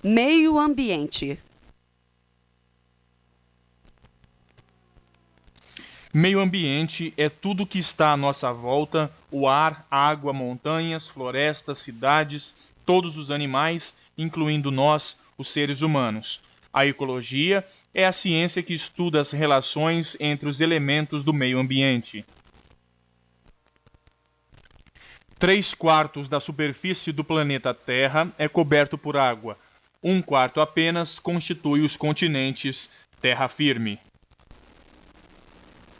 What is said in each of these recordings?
Meio ambiente. Meio ambiente é tudo que está à nossa volta: o ar, água, montanhas, florestas, cidades, todos os animais, incluindo nós, os seres humanos. A ecologia é a ciência que estuda as relações entre os elementos do meio ambiente. 3/4 da superfície do planeta Terra é coberto por água. 1/4 apenas constitui os continentes terra firme.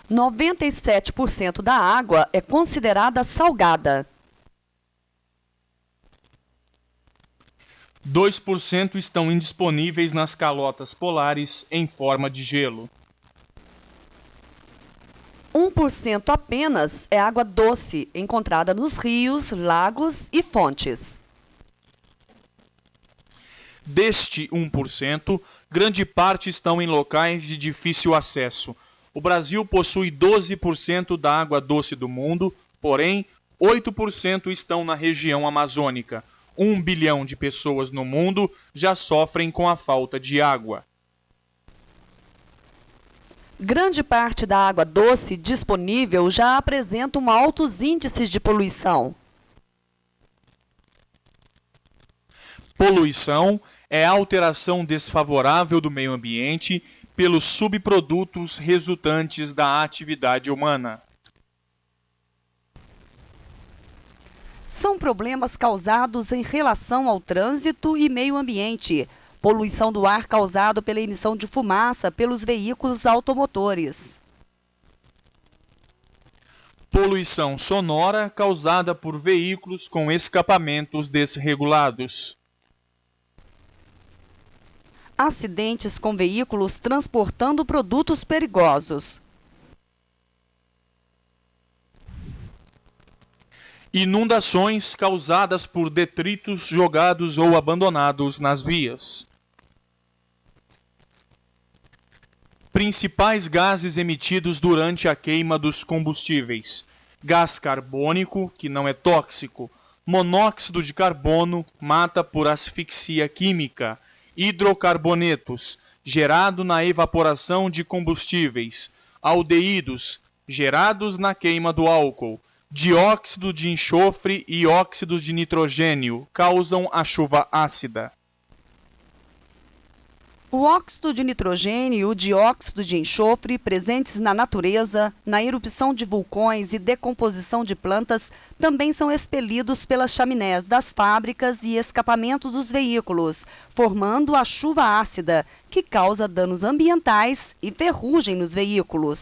97% da água é considerada salgada. 2% estão indisponíveis nas calotas polares em forma de gelo. 1% apenas é água doce, encontrada nos rios, lagos e fontes. Deste 1%, grande parte estão em locais de difícil acesso. O Brasil possui 12% da água doce do mundo, porém, 8% estão na região amazônica. 1 bilhão de pessoas no mundo já sofrem com a falta de água. Grande parte da água doce disponível já apresentam altos índices de poluição. Poluição é a alteração desfavorável do meio ambiente pelos subprodutos resultantes da atividade humana. São problemas causados em relação ao trânsito e meio ambiente. Poluição do ar causado pela emissão de fumaça pelos veículos automotores. Poluição sonora causada por veículos com escapamentos desregulados. Acidentes com veículos transportando produtos perigosos. Inundações causadas por detritos jogados ou abandonados nas vias. Principais gases emitidos durante a queima dos combustíveis: gás carbônico, que não é tóxico; monóxido de carbono, mata por asfixia química; hidrocarbonetos, gerado na evaporação de combustíveis; aldeídos, gerados na queima do álcool; dióxido de enxofre e óxidos de nitrogênio, causam a chuva ácida. O óxido de nitrogênio e o dióxido de enxofre, presentes na natureza, na erupção de vulcões e decomposição de plantas, também são expelidos pelas chaminés das fábricas e escapamentos dos veículos, formando a chuva ácida, que causa danos ambientais e ferrugem nos veículos.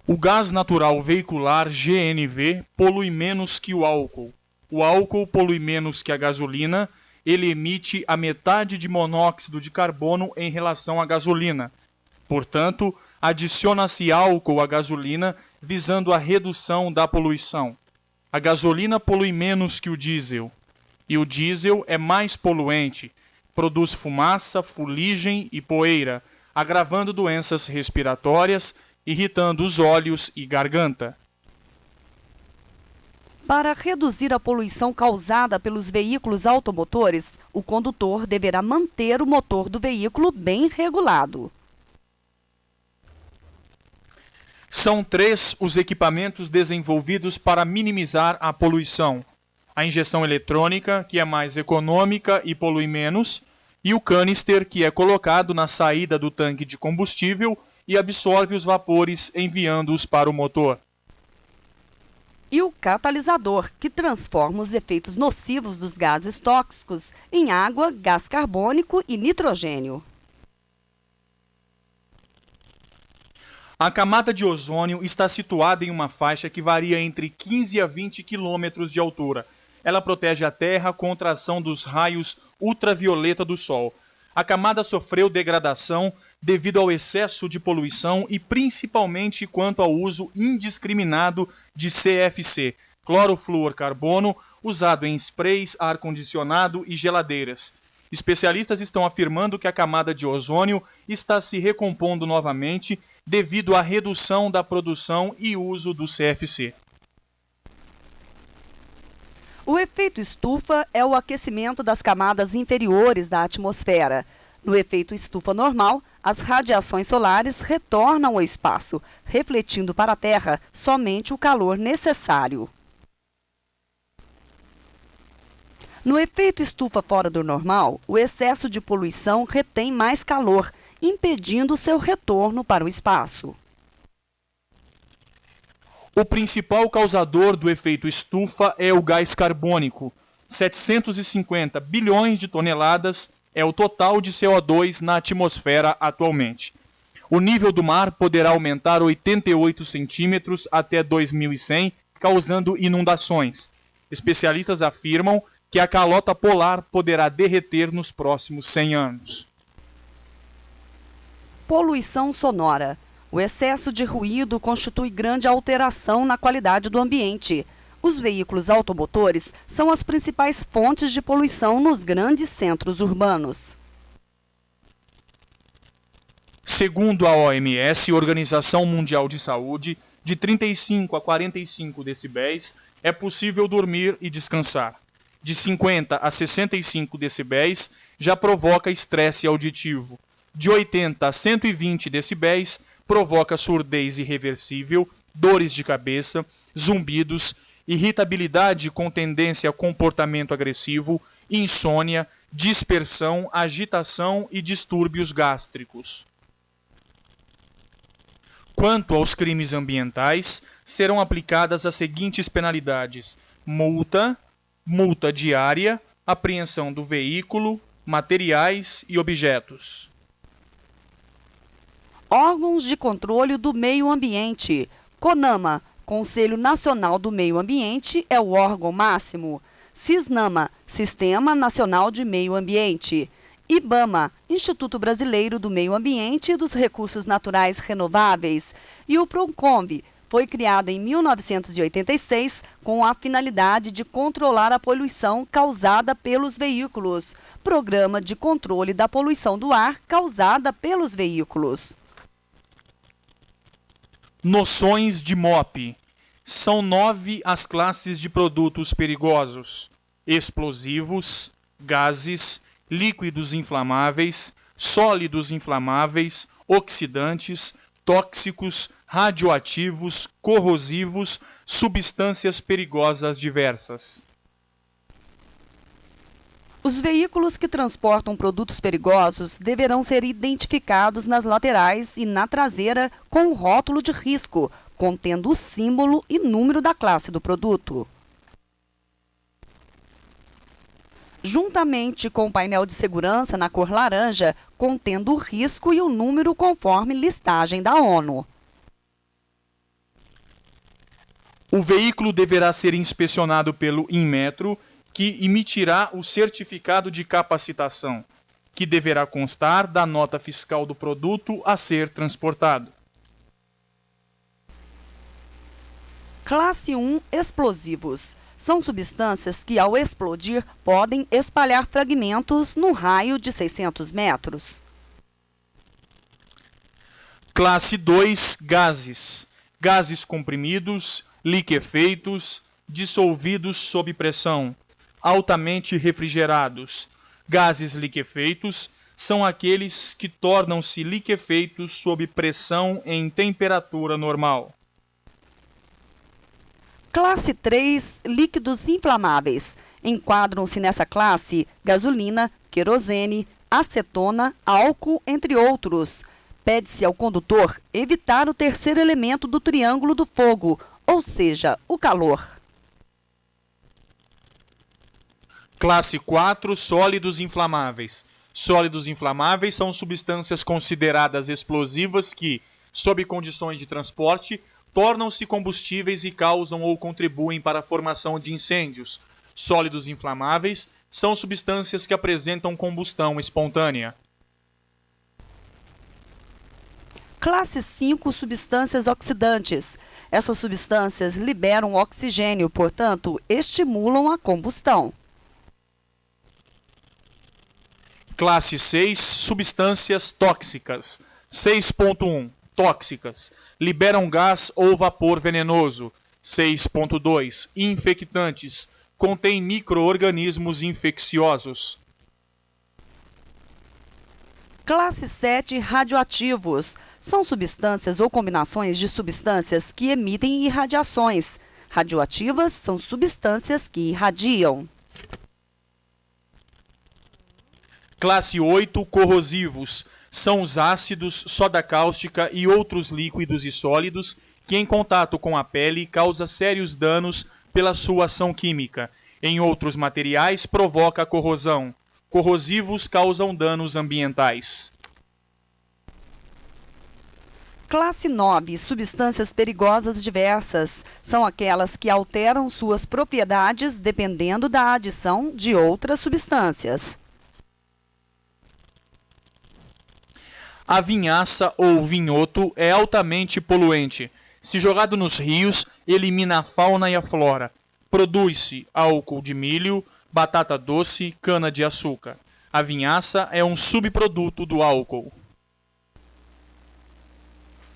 O gás natural veicular GNV polui menos que o álcool. O álcool polui menos que a gasolina. Ele emite a metade de monóxido de carbono em relação à gasolina. Portanto, adiciona-se álcool à gasolina visando a redução da poluição. A gasolina polui menos que o diesel. E o diesel é mais poluente. Produz fumaça, fuligem e poeira, agravando doenças respiratórias, irritando os olhos e garganta. Para reduzir a poluição causada pelos veículos automotores, o condutor deverá manter o motor do veículo bem regulado. São 3 os equipamentos desenvolvidos para minimizar a poluição: a injeção eletrônica, que é mais econômica e polui menos, e o canister, que é colocado na saída do tanque de combustível e absorve os vapores, enviando-os para o motor. E o catalisador, que transforma os efeitos nocivos dos gases tóxicos em água, gás carbônico e nitrogênio. A camada de ozônio está situada em uma faixa que varia entre 15 a 20 quilômetros de altura. Ela protege a Terra contra a ação dos raios ultravioleta do Sol. A camada sofreu degradação devido ao excesso de poluição e principalmente quanto ao uso indiscriminado de CFC, clorofluorcarbono, usado em sprays, ar-condicionado e geladeiras. Especialistas estão afirmando que a camada de ozônio está se recompondo novamente devido à redução da produção e uso do CFC. O efeito estufa é o aquecimento das camadas inferiores da atmosfera. No efeito estufa normal, as radiações solares retornam ao espaço, refletindo para a Terra somente o calor necessário. No efeito estufa fora do normal, o excesso de poluição retém mais calor, impedindo seu retorno para o espaço. O principal causador do efeito estufa é o gás carbônico. 750 bilhões de toneladas é o total de CO2 na atmosfera atualmente. O nível do mar poderá aumentar 88 centímetros até 2100, causando inundações. Especialistas afirmam que a calota polar poderá derreter nos próximos 100 anos. Poluição sonora. O excesso de ruído constitui grande alteração na qualidade do ambiente. Os veículos automotores são as principais fontes de poluição nos grandes centros urbanos. Segundo a OMS, Organização Mundial de Saúde, de 35 a 45 decibéis é possível dormir e descansar. De 50 a 65 decibéis já provoca estresse auditivo. De 80 a 120 decibéis provoca surdez irreversível, dores de cabeça, zumbidos, irritabilidade com tendência a comportamento agressivo, insônia, dispersão, agitação e distúrbios gástricos. Quanto aos crimes ambientais, serão aplicadas as seguintes penalidades: multa diária, apreensão do veículo, materiais e objetos. Órgãos de controle do meio ambiente. CONAMA, Conselho Nacional do Meio Ambiente, é o órgão máximo. CISNAMA, Sistema Nacional de Meio Ambiente. IBAMA, Instituto Brasileiro do Meio Ambiente e dos Recursos Naturais Renováveis. E o PROCONV foi criado em 1986 com a finalidade de controlar a poluição causada pelos veículos. Programa de Controle da Poluição do Ar causada pelos veículos. Noções de MOP. São 9 as classes de produtos perigosos: explosivos, gases, líquidos inflamáveis, sólidos inflamáveis, oxidantes, tóxicos, radioativos, corrosivos, substâncias perigosas diversas. Os veículos que transportam produtos perigosos deverão ser identificados nas laterais e na traseira com o rótulo de risco, contendo o símbolo e número da classe do produto. Juntamente com o painel de segurança na cor laranja, contendo o risco e o número conforme listagem da ONU. O veículo deverá ser inspecionado pelo Inmetro, que emitirá o certificado de capacitação, que deverá constar da nota fiscal do produto a ser transportado. Classe 1 Explosivos. São substâncias que, ao explodir, podem espalhar fragmentos no raio de 600 metros. Classe 2 Gases. Gases comprimidos, liquefeitos, dissolvidos sob pressão, altamente refrigerados. Gases liquefeitos são aqueles que tornam-se liquefeitos sob pressão em temperatura normal. Classe 3 Líquidos inflamáveis. Enquadram-se nessa classe gasolina, querosene, acetona, álcool, entre outros. Pede-se ao condutor evitar o terceiro elemento do triângulo do fogo, ou seja, o calor. Classe 4 Sólidos inflamáveis. Sólidos inflamáveis são substâncias consideradas explosivas que, sob condições de transporte, tornam-se combustíveis e causam ou contribuem para a formação de incêndios. Sólidos inflamáveis são substâncias que apresentam combustão espontânea. Classe 5 Substâncias oxidantes. Essas substâncias liberam oxigênio, portanto, estimulam a combustão. Classe 6 Substâncias tóxicas. 6.1 Tóxicas. Liberam gás ou vapor venenoso. 6.2 Infectantes. contém micro-organismos infecciosos. Classe 7, radioativos. São substâncias ou combinações de substâncias que emitem irradiações. Radioativas são substâncias que irradiam. Classe 8, corrosivos. São os ácidos, soda cáustica e outros líquidos e sólidos que, em contato com a pele, causam sérios danos pela sua ação química. Em outros materiais, provoca corrosão. Corrosivos causam danos ambientais. Classe 9, substâncias perigosas diversas. São aquelas que alteram suas propriedades dependendo da adição de outras substâncias. A vinhaça ou vinhoto é altamente poluente. Se jogado nos rios, elimina a fauna e a flora. Produz-se álcool de milho, batata doce, cana-de-açúcar. A vinhaça é um subproduto do álcool.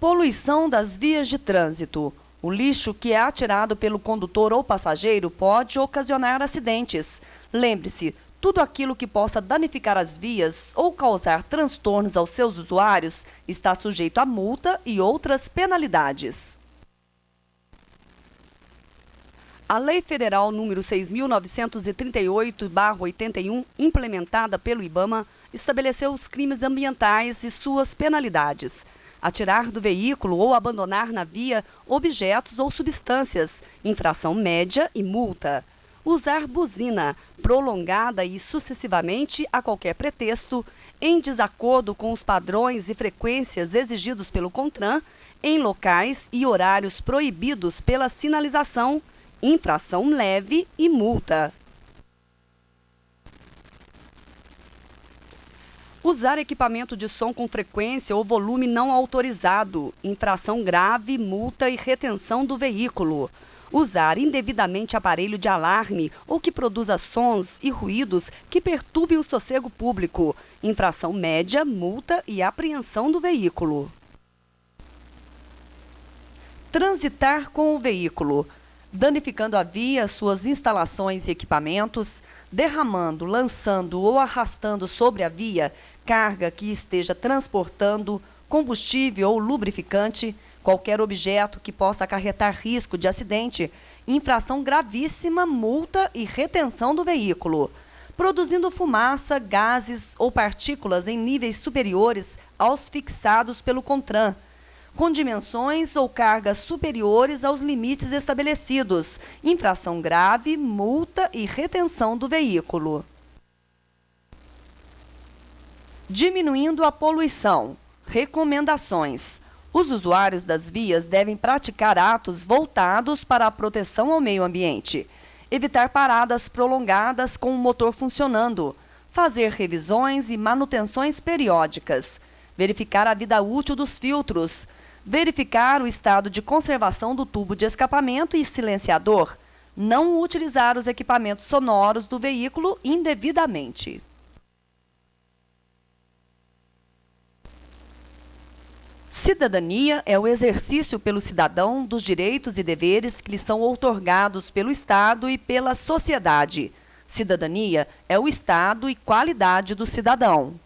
Poluição das vias de trânsito. O lixo que é atirado pelo condutor ou passageiro pode ocasionar acidentes. Lembre-se, tudo aquilo que possa danificar as vias ou causar transtornos aos seus usuários está sujeito a multa e outras penalidades. A Lei Federal número 6.938/81, implementada pelo IBAMA, estabeleceu os crimes ambientais e suas penalidades. Atirar do veículo ou abandonar na via objetos ou substâncias, infração média e multa. Usar buzina, prolongada e sucessivamente a qualquer pretexto, em desacordo com os padrões e frequências exigidos pelo CONTRAN, em locais e horários proibidos pela sinalização, infração leve e multa. Usar equipamento de som com frequência ou volume não autorizado, infração grave, multa e retenção do veículo. Usar indevidamente aparelho de alarme ou que produza sons e ruídos que perturbem o sossego público, infração média, multa e apreensão do veículo. Transitar com o veículo, danificando a via, suas instalações e equipamentos, derramando, lançando ou arrastando sobre a via carga que esteja transportando, combustível ou lubrificante, qualquer objeto que possa acarretar risco de acidente, infração gravíssima, multa e retenção do veículo, produzindo fumaça, gases ou partículas em níveis superiores aos fixados pelo CONTRAN, com dimensões ou cargas superiores aos limites estabelecidos, infração grave, multa e retenção do veículo. Diminuindo a poluição. Recomendações. Os usuários das vias devem praticar atos voltados para a proteção ao meio ambiente, evitar paradas prolongadas com o motor funcionando, fazer revisões e manutenções periódicas, verificar a vida útil dos filtros, verificar o estado de conservação do tubo de escapamento e silenciador, não utilizar os equipamentos sonoros do veículo indevidamente. Cidadania é o exercício pelo cidadão dos direitos e deveres que lhe são outorgados pelo Estado e pela sociedade. Cidadania é o estado e qualidade do cidadão.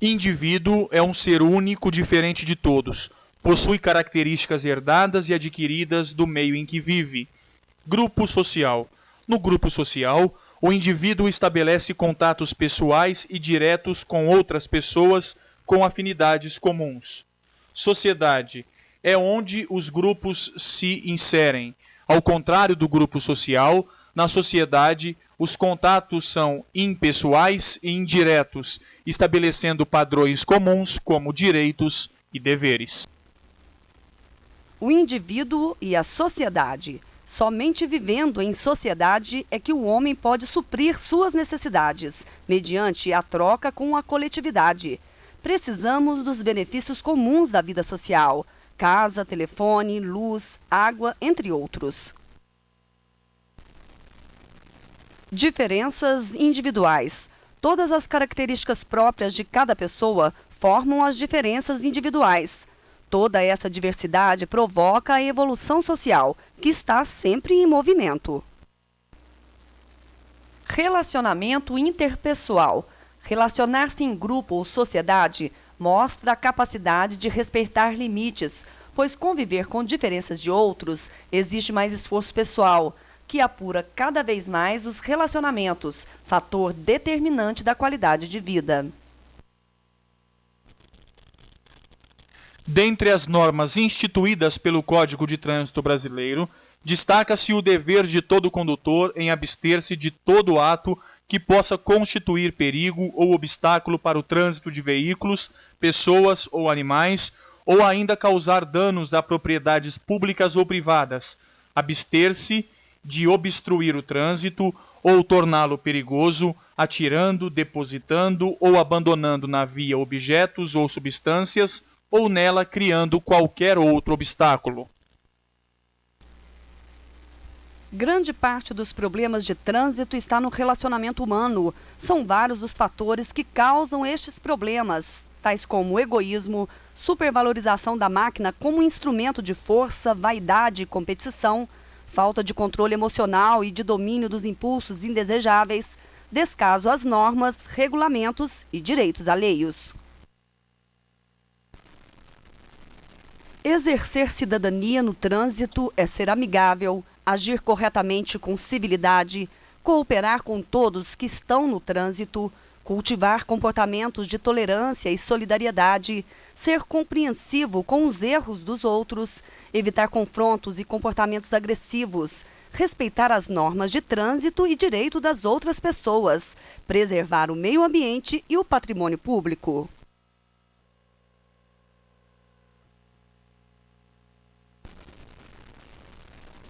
Indivíduo é um ser único, diferente de todos. Possui características herdadas e adquiridas do meio em que vive. Grupo social. No grupo social, o indivíduo estabelece contatos pessoais e diretos com outras pessoas com afinidades comuns. Sociedade é onde os grupos se inserem. Ao contrário do grupo social, na sociedade, os contatos são impessoais e indiretos, estabelecendo padrões comuns como direitos e deveres. O indivíduo e a sociedade. Somente vivendo em sociedade é que o homem pode suprir suas necessidades, mediante a troca com a coletividade. Precisamos dos benefícios comuns da vida social: casa, telefone, luz, água, entre outros. Diferenças individuais. Todas as características próprias de cada pessoa formam as diferenças individuais. Toda essa diversidade provoca a evolução social, que está sempre em movimento. Relacionamento interpessoal. Relacionar-se em grupo ou sociedade mostra a capacidade de respeitar limites, pois conviver com diferenças de outros exige mais esforço pessoal, que apura cada vez mais os relacionamentos, fator determinante da qualidade de vida. Dentre as normas instituídas pelo Código de Trânsito Brasileiro, destaca-se o dever de todo condutor em abster-se de todo ato que possa constituir perigo ou obstáculo para o trânsito de veículos, pessoas ou animais, ou ainda causar danos a propriedades públicas ou privadas, abster-se de obstruir o trânsito ou torná-lo perigoso, atirando, depositando ou abandonando na via objetos ou substâncias, ou nela criando qualquer outro obstáculo. Grande parte dos problemas de trânsito está no relacionamento humano. São vários os fatores que causam estes problemas, tais como egoísmo, supervalorização da máquina como instrumento de força, vaidade e competição, falta de controle emocional e de domínio dos impulsos indesejáveis, descaso às normas, regulamentos e direitos alheios. Exercer cidadania no trânsito é ser amigável, agir corretamente com civilidade, cooperar com todos que estão no trânsito, cultivar comportamentos de tolerância e solidariedade, ser compreensivo com os erros dos outros, evitar confrontos e comportamentos agressivos, respeitar as normas de trânsito e direito das outras pessoas, preservar o meio ambiente e o patrimônio público.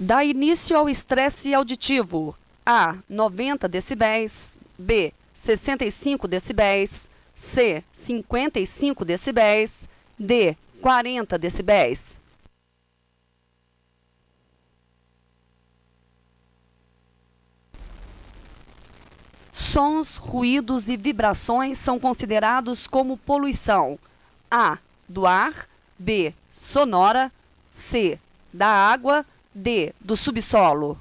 Dá início ao estresse auditivo. A. 90 decibéis. B. 65 decibéis. C. 55 decibéis. D. 40 decibéis. Sons, ruídos e vibrações são considerados como poluição. A. Do ar. B. Sonora. C. Da água. D. Do subsolo.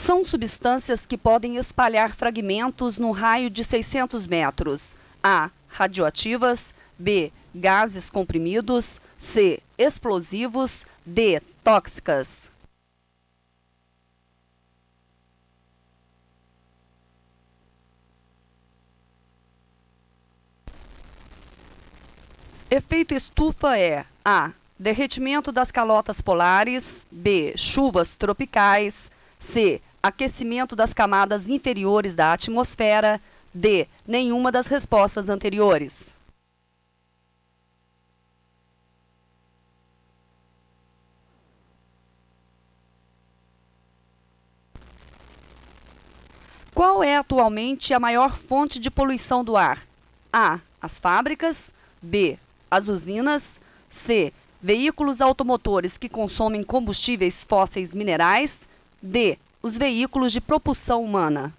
São substâncias que podem espalhar fragmentos no raio de 600 metros. A. Radioativas. B. Gases comprimidos. C. Explosivos. D. Tóxicas. Efeito estufa é A. Derretimento das calotas polares. B. Chuvas tropicais. C. Aquecimento das camadas inferiores da atmosfera. D. Nenhuma das respostas anteriores. Qual é atualmente a maior fonte de poluição do ar? A. As fábricas. B. As usinas. C. Veículos automotores que consomem combustíveis fósseis minerais. D. Os veículos de propulsão humana.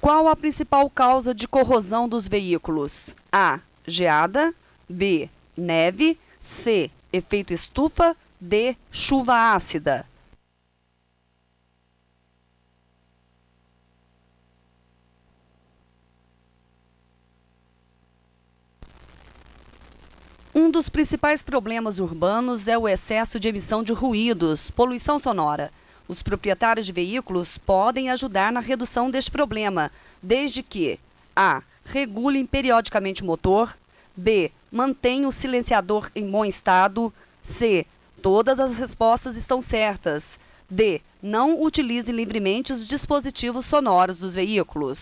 Qual a principal causa de corrosão dos veículos? A. Geada. B. Neve. C. Efeito estufa. D. Chuva ácida. Um dos principais problemas urbanos é o excesso de emissão de ruídos, poluição sonora. Os proprietários de veículos podem ajudar na redução deste problema, desde que A. Regulem periodicamente o motor. B. Mantenha o silenciador em bom estado. C. Todas as respostas estão certas. D. Não utilize livremente os dispositivos sonoros dos veículos.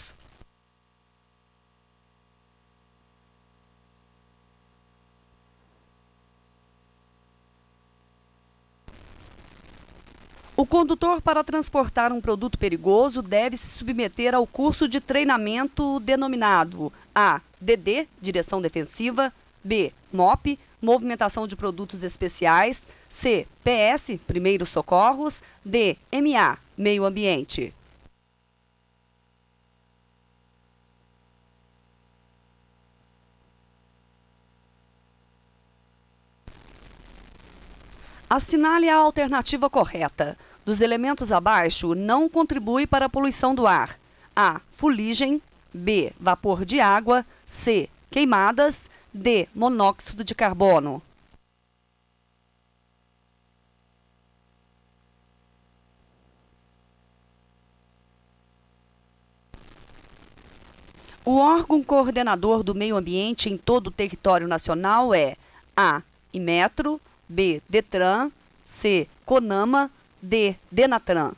O condutor, para transportar um produto perigoso, deve se submeter ao curso de treinamento denominado A. DD, Direção Defensiva, B. MOP, Movimentação de Produtos Especiais, C. PS, Primeiros Socorros, D. MA, Meio Ambiente. Assinale a alternativa correta. Dos elementos abaixo, não contribui para a poluição do ar. A. Fuligem. B. Vapor de água. C. Queimadas. D. Monóxido de carbono. O órgão coordenador do meio ambiente em todo o território nacional é A. Inmetro. B. Detran. C. Conama. D. Denatran.